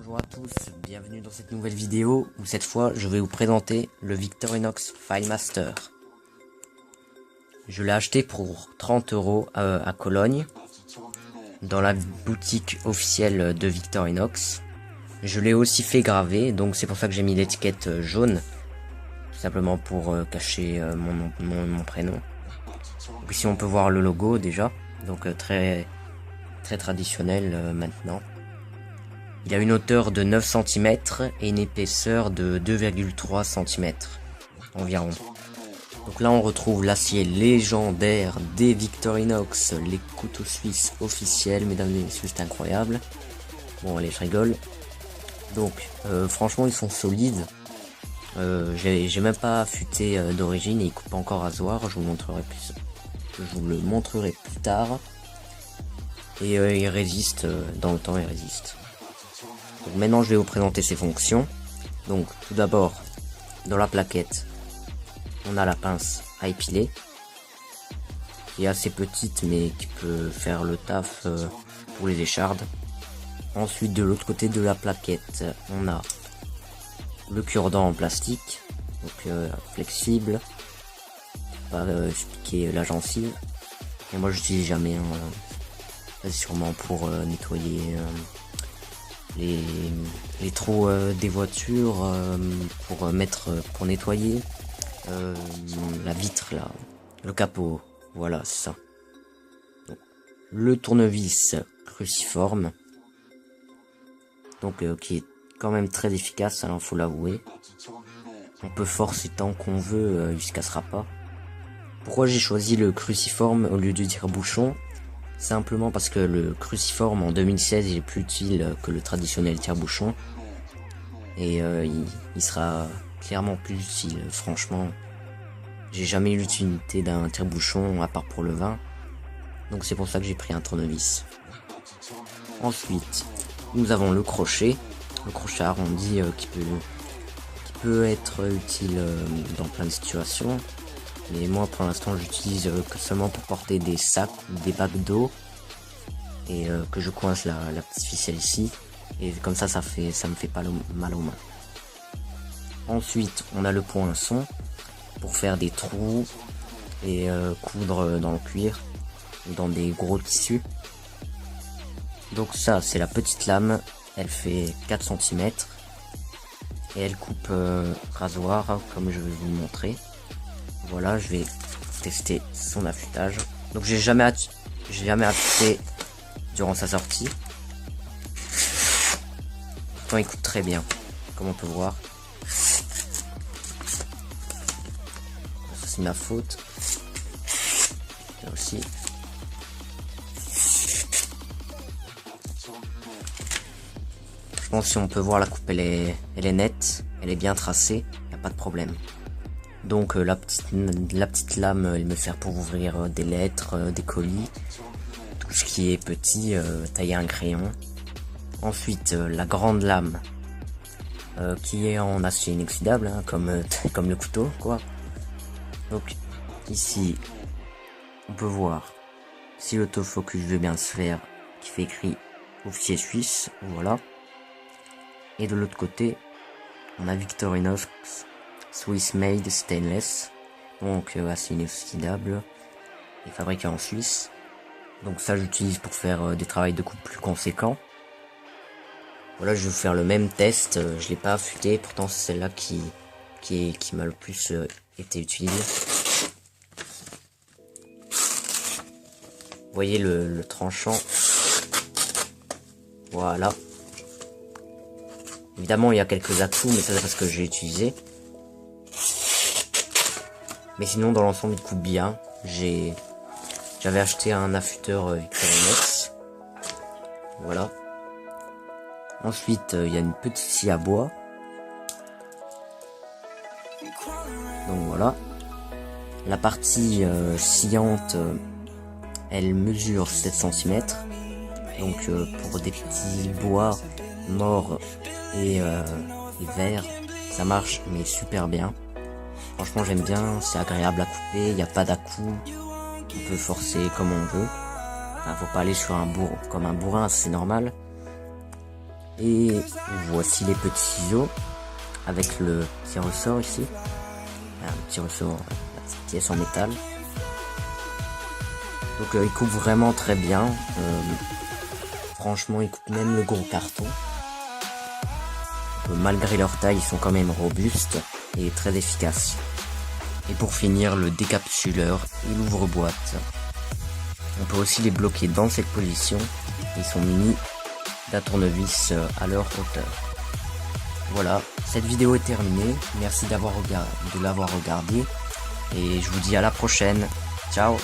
Bonjour à tous, bienvenue dans cette nouvelle vidéo où cette fois je vais vous présenter le Victorinox FileMaster. Je l'ai acheté pour 30 € à Cologne, dans la boutique officielle de Victorinox. Je l'ai aussi fait graver, donc c'est pour ça que j'ai mis l'étiquette jaune, tout simplement pour cacher mon prénom. Donc ici on peut voir le logo déjà, donc très traditionnel maintenant. Il a une hauteur de 9 cm et une épaisseur de 2,3 cm environ. Donc là on retrouve l'acier légendaire des Victorinox, les couteaux suisses officiels, mesdames et messieurs, c'est incroyable. Bon allez, je rigole. Donc franchement ils sont solides. J'ai même pas affûté d'origine et ils coupent pas encore rasoir, je vous le montrerai plus tard. Et ils résistent, dans le temps ils résistent. Donc maintenant je vais vous présenter ses fonctions. Donc tout d'abord, dans la plaquette, on a la pince à épiler, qui est assez petite mais qui peut faire le taf pour les échardes. Ensuite de l'autre côté de la plaquette, on a le cure-dent en plastique, donc flexible, pas piquer la gencive. Et moi j'utilise jamais, sûrement pour nettoyer les trous des voitures, pour nettoyer la vitre là, le capot, voilà c'est ça. Donc, le tournevis cruciforme, donc qui est quand même très efficace, hein, faut l'avouer. On peut forcer tant qu'on veut, il se cassera pas. Pourquoi j'ai choisi le cruciforme au lieu du tire-bouchon? Simplement parce que le cruciforme en 2016 il est plus utile que le traditionnel tire-bouchon. Et il sera clairement plus utile, franchement. J'ai jamais eu l'utilité d'un tire-bouchon à part pour le vin. Donc c'est pour ça que j'ai pris un tournevis. Ensuite, nous avons le crochet arrondi qui peut être utile dans plein de situations. Mais moi pour l'instant j'utilise que seulement pour porter des sacs ou des bacs d'eau. Et que je coince la petite ficelle ici. Et comme ça ça me fait pas mal aux mains. Ensuite on a le poinçon pour faire des trous et coudre dans le cuir ou dans des gros tissus. Donc ça c'est la petite lame, elle fait 4 cm et elle coupe rasoir comme je vais vous le montrer. Voilà, je vais tester son affûtage. Donc j'ai jamais affûté durant sa sortie. Pourtant il coupe très bien, comme on peut voir. Ça c'est ma faute. Là aussi. Je pense si on peut voir la coupe, elle est nette, elle est bien tracée, y a pas de problème. Donc la petite lame, elle me sert pour ouvrir des lettres, des colis, tout ce qui est petit, tailler un crayon. Ensuite la grande lame qui est en acier inoxydable, hein, comme le couteau quoi. Donc ici on peut voir, si l'autofocus veut bien se faire, qui fait écrit officier suisse, voilà. Et de l'autre côté on a Victorinox Swiss Made Stainless, donc acier inoxydable et fabriqué en Suisse. Donc ça j'utilise pour faire des travails de coupe plus conséquents. Voilà, je vais vous faire le même test, je l'ai pas affûté, pourtant c'est celle-là qui m'a le plus été utilisée. Vous voyez le tranchant, voilà. Évidemment il y a quelques à-coups, mais ça c'est parce que j'ai utilisé. Mais sinon dans l'ensemble il coupe bien. J'avais acheté un affûteur Victorinox. Voilà. Ensuite il y a une petite scie à bois. Donc voilà. La partie sciante, elle mesure 7 cm. Donc pour des petits bois morts et verts, ça marche mais super bien. Franchement j'aime bien, c'est agréable à couper, il n'y a pas d'à-coups, on peut forcer comme on veut. Enfin, faut pas aller sur comme un bourrin, c'est normal. Et voici les petits ciseaux avec le petit ressort ici. Un petit ressort, la petite pièce en métal. Donc ils coupent vraiment très bien. Franchement, ils coupent même le gros carton. Malgré leur taille, ils sont quand même robustes et très efficaces. Et pour finir, le décapsuleur et l'ouvre-boîte. On peut aussi les bloquer dans cette position. Ils sont munis d'un tournevis à leur hauteur. Voilà, cette vidéo est terminée. Merci de l'avoir regardé. Et je vous dis à la prochaine. Ciao!